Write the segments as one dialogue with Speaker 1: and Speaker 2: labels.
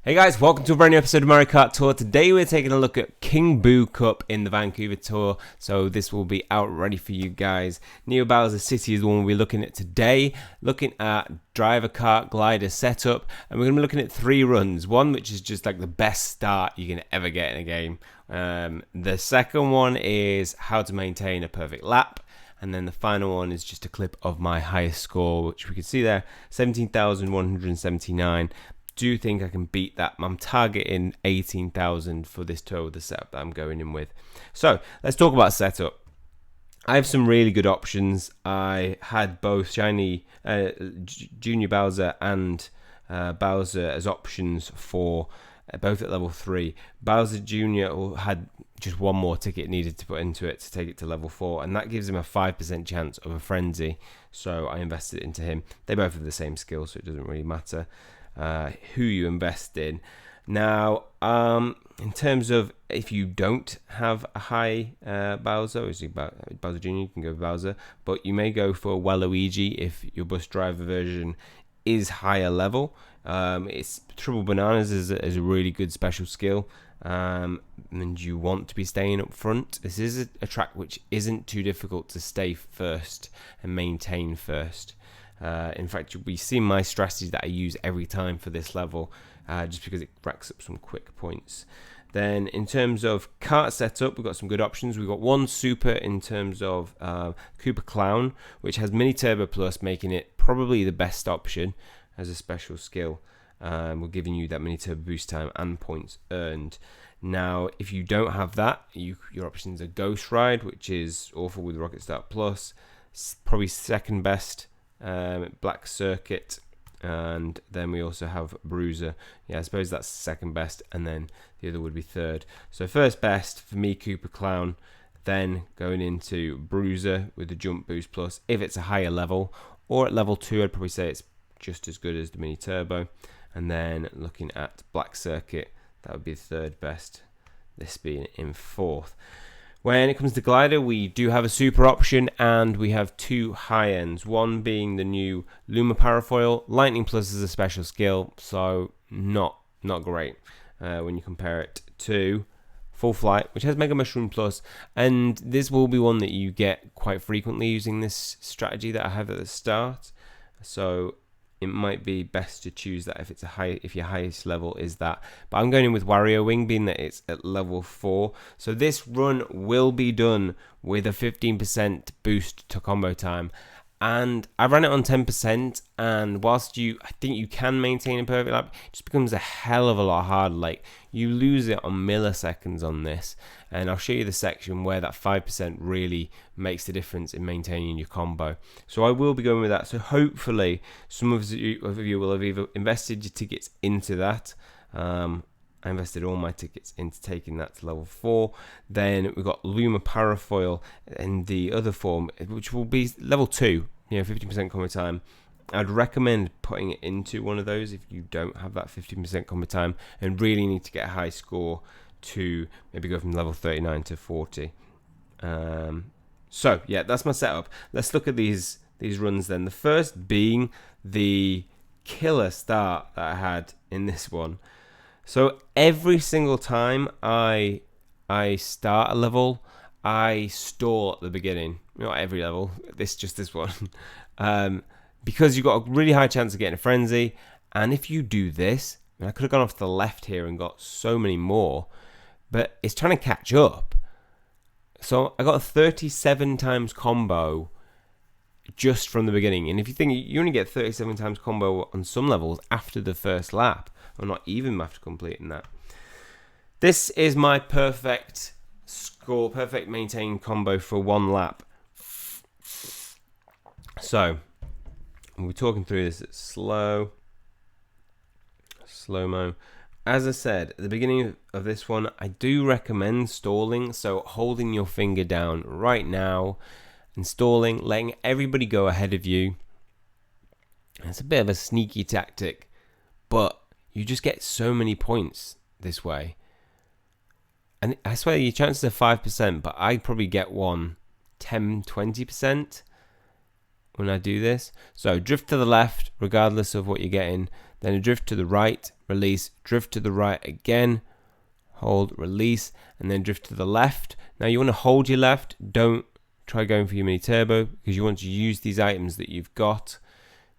Speaker 1: Hey guys, welcome to a brand new episode of Mario Kart Tour. Today we're taking a look at King Boo Cup in the Vancouver Tour. So this will be out ready for you guys. Neo Bowser City is the one we'll be looking at today. Looking at driver kart glider setup. And we're going to be looking at 3 runs. One which is just like the best start you can ever get in a game. The second one is how to maintain a perfect lap. And then the final one is just a clip of my highest score, which we can see there, 17,179. Do think I can beat that. I'm targeting 18,000 for this tour with the setup that I'm going in with. So let's talk about setup. I have some really good options. I had both Junior Bowser and Bowser as options for both at level 3. Bowser Jr. had just one more ticket needed to put into it to take it to level 4, and that gives him a 5% chance of a frenzy. So I invested into him. They both have the same skill, so it doesn't really matter who you invest in. Now, in terms of if you don't have a high Bowser, obviously Bowser Jr., you can go Bowser, but you may go for Waluigi if your bus driver version is higher level. It's Triple Bananas is a really good special skill, and you want to be staying up front. This is a track which isn't too difficult to stay first and maintain first. In fact, we see my strategies that I use every time for this level, just because it racks up some quick points. Then in terms of kart setup, we've got some good options. We've got one super in terms of Koopa Clown, which has Mini Turbo Plus, making it probably the best option as a special skill. We're giving you that Mini Turbo boost time and points earned. Now, if you don't have that, your options are Ghost Ride, which is awful with Rocket Start Plus, probably second best. Black Circuit, and then we also have Bruiser. Yeah, I suppose that's second best, and then the other would be third. So first best for me, Koopa Clown, then going into Bruiser with the Jump Boost Plus if it's a higher level, or at level 2 I'd probably say it's just as good as the Mini Turbo. And then looking at Black Circuit, that would be the third best, this being in fourth. When it comes to glider, we do have a super option, and we have 2 high ends. One being the new Luma Parafoil. Lightning Plus is a special skill, so not great when you compare it to Full Flight, which has Mega Mushroom Plus, and this will be one that you get quite frequently using this strategy that I have at the start. So it might be best to choose that if your highest level is that. But I'm going in with Wario Wing, being that it's at level 4. So this run will be done with a 15% boost to combo time. And I ran it on 10%, and whilst I think you can maintain a perfect lap, it just becomes a hell of a lot harder. Like, you lose it on milliseconds on this, and I'll show you the section where that 5% really makes the difference in maintaining your combo. So I will be going with that. So hopefully some of you will have either invested your tickets into that. I invested all my tickets into taking that to level 4. Then we've got Luma Parafoil in the other form, which will be level 2, 15% combo time. I'd recommend putting it into one of those if you don't have that 15% combo time and really need to get a high score to maybe go from level 39 to 40. So yeah, that's my setup. Let's look at these runs then. The first being the killer start that I had in this one. So every single time I start a level, I stall at the beginning. Not every level, just this one. Because you've got a really high chance of getting a frenzy. And if you do this, I could have gone off to the left here and got so many more, but it's trying to catch up. So I got a 37 times combo just from the beginning. And if you think you only get 37 times combo on some levels after the first lap, or not even after completing that. This is my perfect score, perfect maintained combo for one lap. So we're talking through this at slow-mo. As I said at the beginning of this one, I do recommend stalling, so holding your finger down right now and stalling, letting everybody go ahead of you. It's a bit of a sneaky tactic, but you just get so many points this way. And I swear your chances are 5%, but I probably get 10-20% when I do this. So drift to the left, regardless of what you're getting. then a drift to the right, release, drift to the right again, hold, release, and then drift to the left. Now you want to hold your left, don't try going for your mini turbo, because you want to use these items that you've got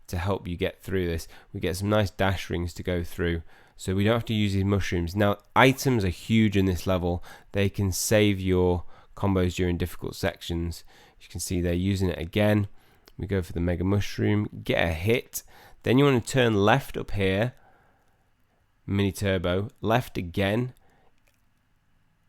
Speaker 1: to help you get through this. We get some nice dash rings to go through, so we don't have to use these mushrooms. Now items are huge in this level. They can save your combos during difficult sections. You can see they're using it again. We go for the mega mushroom, get a hit, then you want to turn left up here, mini turbo, left again.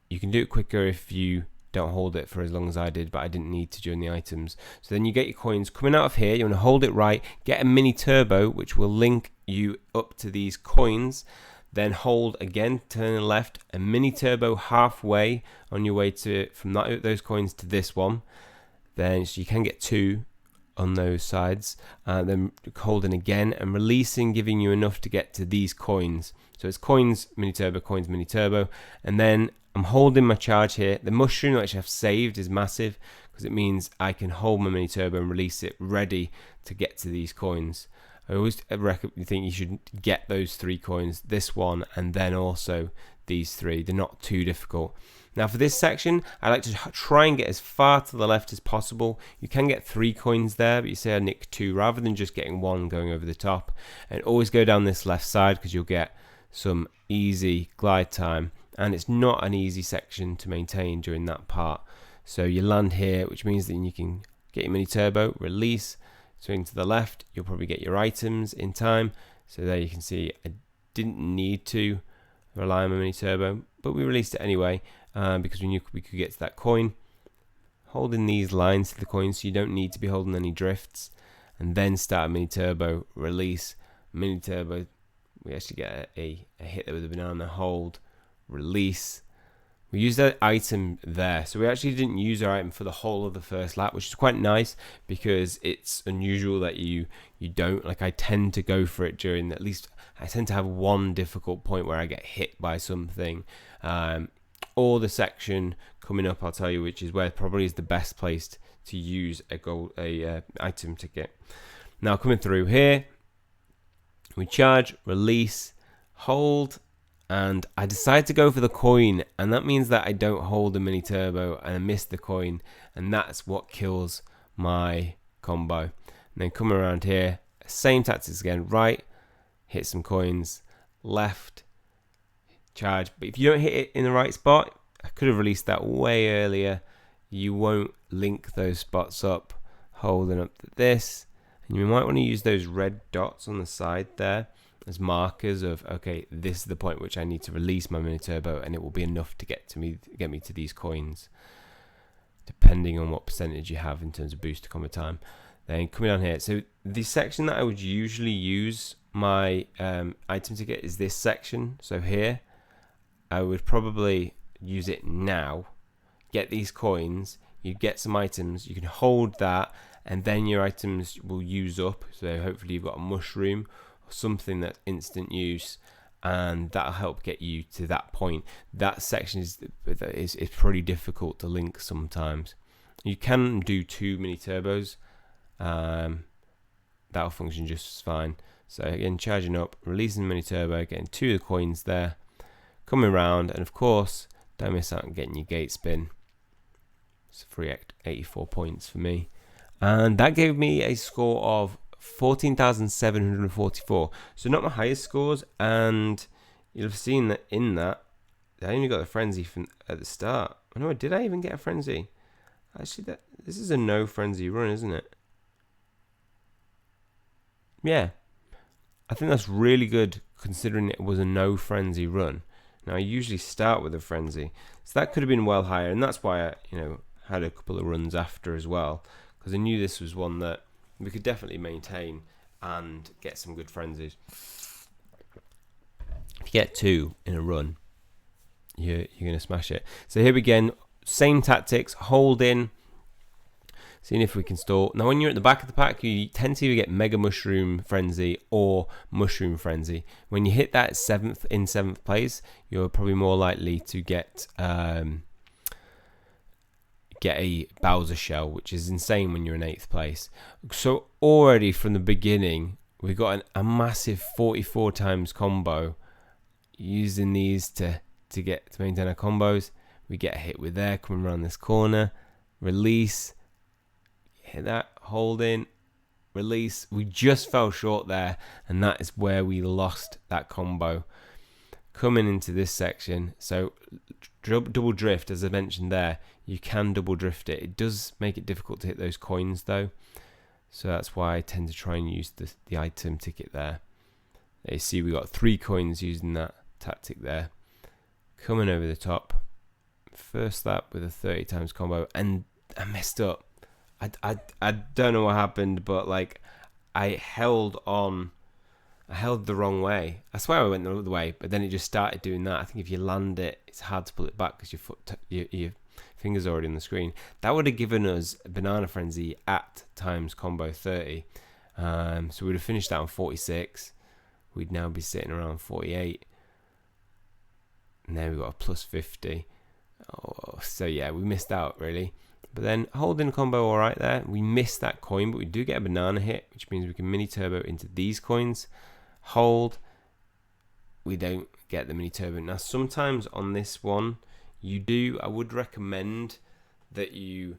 Speaker 1: You can do it quicker if you don't hold it for as long as I did, but I didn't need to during the items. So then you get your coins coming out of here. You want to hold it right, get a mini turbo, which will link you up to these coins. Then hold again, turn left, a mini turbo halfway on your way to from those coins to this one. Then so you can get 2 on those sides. Then holding again and releasing, giving you enough to get to these coins. So it's coins, mini turbo, and then I'm holding my charge here. The mushroom which I've saved is massive because it means I can hold my mini turbo and release it ready to get to these coins. I always think you should get those 3 coins, this one and then also these 3. They're not too difficult. Now for this section, I like to try and get as far to the left as possible. You can get 3 coins there, but you say I nick 2 rather than just getting 1 going over the top. And always go down this left side because you'll get some easy glide time. And it's not an easy section to maintain during that part. So you land here, which means that you can get your mini turbo, release, swing to the left, you'll probably get your items in time. So there you can see I didn't need to rely on my mini turbo, but we released it anyway because we knew we could get to that coin. Holding these lines to the coin so you don't need to be holding any drifts, and then start a mini turbo, release, mini turbo. We actually get a hit there with a banana, hold, release. We used that item there, so we actually didn't use our item for the whole of the first lap, which is quite nice because it's unusual that you don't. Like I tend to go for it during at least I tend to have one difficult point where I get hit by something, or the section coming up I'll tell you, which is where probably is the best place to use a item ticket. Now coming through here, we charge, release, hold, and I decide to go for the coin, and that means that I don't hold the mini turbo and I miss the coin, and that's what kills my combo. And then come around here, same tactics again, right, hit some coins, left, charge. But if you don't hit it in the right spot, I could have released that way earlier, you won't link those spots up, holding up to this. And you might want to use those red dots on the side there as markers of, okay, this is the point which I need to release my mini turbo, and it will be enough to get me to these coins, depending on what percentage you have in terms of boost to combo time. Then coming down here, so the section that I would usually use my item to get is this section. So here I would probably use it now, get these coins, you get some items, you can hold that, and then your items will use up. So hopefully you've got a mushroom or something that's instant use, and that'll help get you to that point. That section is pretty difficult to link sometimes. You can do 2 mini turbos, that'll function just fine. So again, charging up, releasing the mini turbo, getting 2 of the coins there, coming around, and of course don't miss out on getting your gate spin. It's free 84 points for me. And that gave me a score of 14,744. So not my highest scores, and you'll have seen that in that, I only got the frenzy from at the start. Oh no, did I even get a frenzy? Actually, this is a no frenzy run, isn't it? Yeah. I think that's really good considering it was a no frenzy run. Now I usually start with a frenzy, so that could have been well higher, and that's why I, had a couple of runs after as well, because I knew this was one that we could definitely maintain and get some good frenzies. If you get 2 in a run, you're going to smash it. So here again, same tactics, hold in, seeing if we can stall. Now when you're at the back of the pack, you tend to get Mega Mushroom Frenzy or Mushroom Frenzy. When you hit that 7th place, you're probably more likely to get a Bowser Shell, which is insane when you're in 8th place. So already from the beginning, we got a massive 44 times combo. Using these to maintain our combos. We get a hit with there, coming around this corner. Release. Hit that, hold in, release. We just fell short there, and that is where we lost that combo. Coming into this section, so double drift, as I mentioned there, you can double drift it. It does make it difficult to hit those coins though, so that's why I tend to try and use the item ticket there. You see we got 3 coins using that tactic there. Coming over the top, first lap with a 30 times combo, and I messed up. I don't know what happened, but like I held the wrong way. I swear I went the other way, but then it just started doing that. I think if you land it, it's hard to pull it back because your finger's already on the screen. That would have given us a Banana Frenzy at times combo 30. So we'd have finished that on 46. We'd now be sitting around 48. And then we got a plus 50. Oh, so yeah, we missed out really. But then holding combo all right there. We missed that coin, but we do get a banana hit, which means we can mini turbo into these coins. Hold. We don't get the mini turbo. Now sometimes on this one, I would recommend that you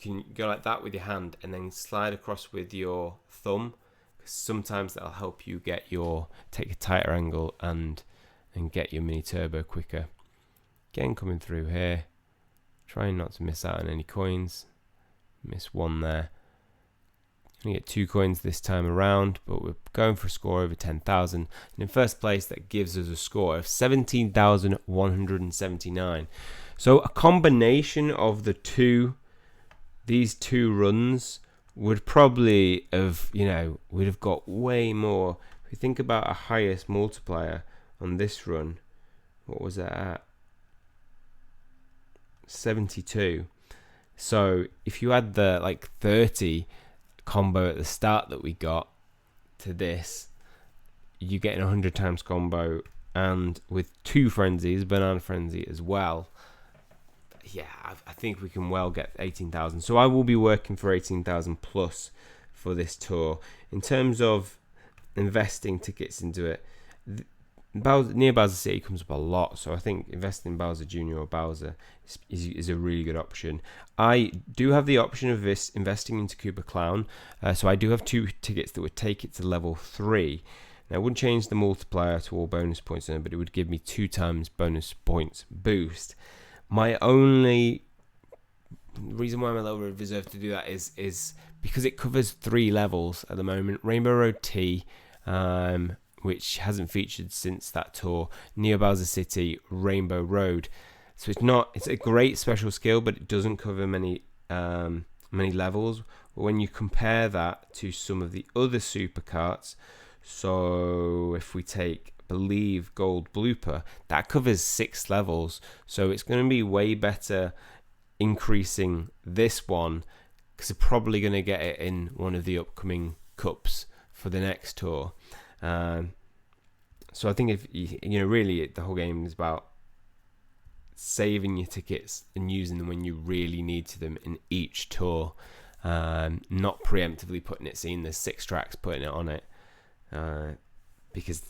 Speaker 1: can go like that with your hand and then slide across with your thumb. Because sometimes that'll help you take a tighter angle and get your mini turbo quicker. Again, coming through here. Trying not to miss out on any coins. Miss one there. Gonna get 2 coins this time around, but we're going for a score over 10,000. And in first place, that gives us a score of 17,179. So a combination of these two runs would probably have, we'd have got way more. If we think about a highest multiplier on this run, what was that at? 72. So if you add the 30 combo at the start that we got to this, you get an 100 times combo, and with 2 frenzies, banana frenzy as well. Yeah, I think we can well get 18,000. So I will be working for 18,000 plus for this tour. In terms of investing tickets into it, near Bowser City comes up a lot, so I think investing in Bowser Jr. or Bowser is a really good option. I do have the option of investing into Koopa Clown, so I do have 2 tickets that would take it to level 3. Now, I wouldn't change the multiplier to all bonus points, but it would give me 2 times bonus points boost. My only reason why I'm a little bit reserved to do that is because it covers 3 levels at the moment. Rainbow Road T, which hasn't featured since that tour, Neo Bowser City, Rainbow Road. So it's a great special skill, but it doesn't cover many levels. But when you compare that to some of the other super carts, so if we take, I believe, Gold Blooper, that covers 6 levels. So it's going to be way better increasing this one, because they're probably going to get it in one of the upcoming cups for the next tour. So I think if really the whole game is about saving your tickets and using them when you really need to them in each tour, not preemptively putting it, seeing there's 6 tracks, putting it on it, because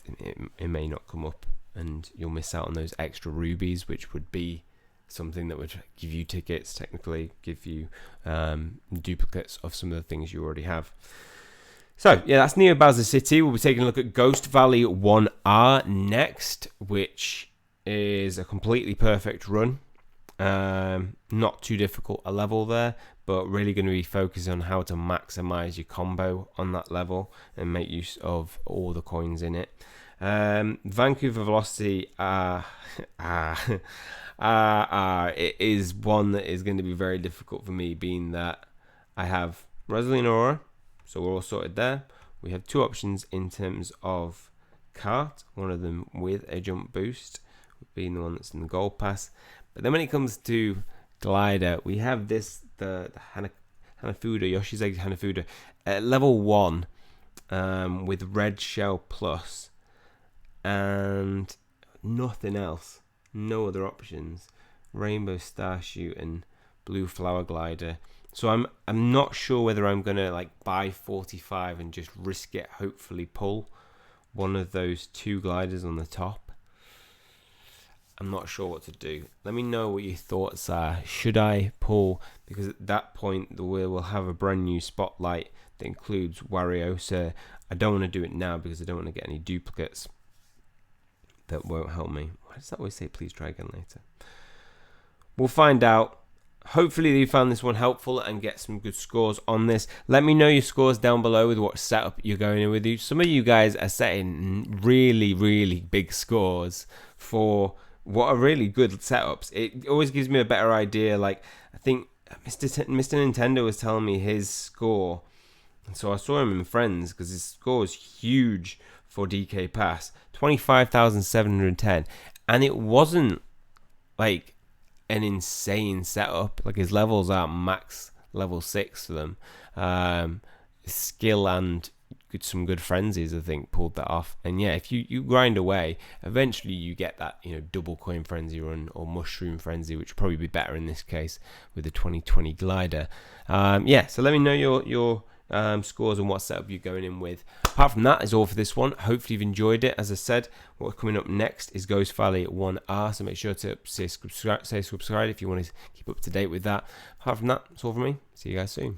Speaker 1: it may not come up and you'll miss out on those extra rubies, which would be something that would give you tickets, technically give you duplicates of some of the things you already have. So, yeah, that's Neo Bowser City. We'll be taking a look at Ghost Valley 1R next, which is a completely perfect run. Not too difficult a level there, but really going to be focusing on how to maximize your combo on that level and make use of all the coins in it. Vancouver Velocity, it is one that is going to be very difficult for me, being that I have Rosaline Aurora. So we're all sorted there. We have 2 options in terms of Kart, one of them with a jump boost, being the one that's in the gold pass. But then when it comes to glider, we have the Hanafuda, Yoshi's Egg Hanafuda, at level 1 with Red Shell Plus, and nothing else. No other options. Rainbow Starchute and Blue Flower Glider. So I'm not sure whether I'm gonna like buy 45 and just risk it, hopefully pull one of those 2 gliders on the top. I'm not sure what to do. Let me know what your thoughts are. Should I pull? Because at that point the wheel will have a brand new spotlight that includes Wario. So I don't want to do it now because I don't want to get any duplicates. That won't help me. Why does that always say please try again later? We'll find out. Hopefully you found this one helpful and get some good scores on this. Let me know your scores down below with what setup you're going in with you. Some of you guys are setting really, really big scores for what are really good setups. It always gives me a better idea. Like, I think Mr. Nintendo was telling me his score. And so I saw him in Friends because his score is huge for DK Pass. 25,710. And it wasn't like an insane setup. Like, his levels are max level 6 for them. Skill and some good frenzies, I think, pulled that off. And yeah, if you grind away, eventually you get that, double coin frenzy run or mushroom frenzy, which would probably be better in this case with the 2020 glider. Yeah, so let me know your scores and what setup you're going in with. Apart from that is all for this one. Hopefully you've enjoyed it. As I said, what's coming up next is Ghost Valley 1R, so make sure to say subscribe if you want to keep up to date with that. Apart from that, that's all from me. See you guys soon.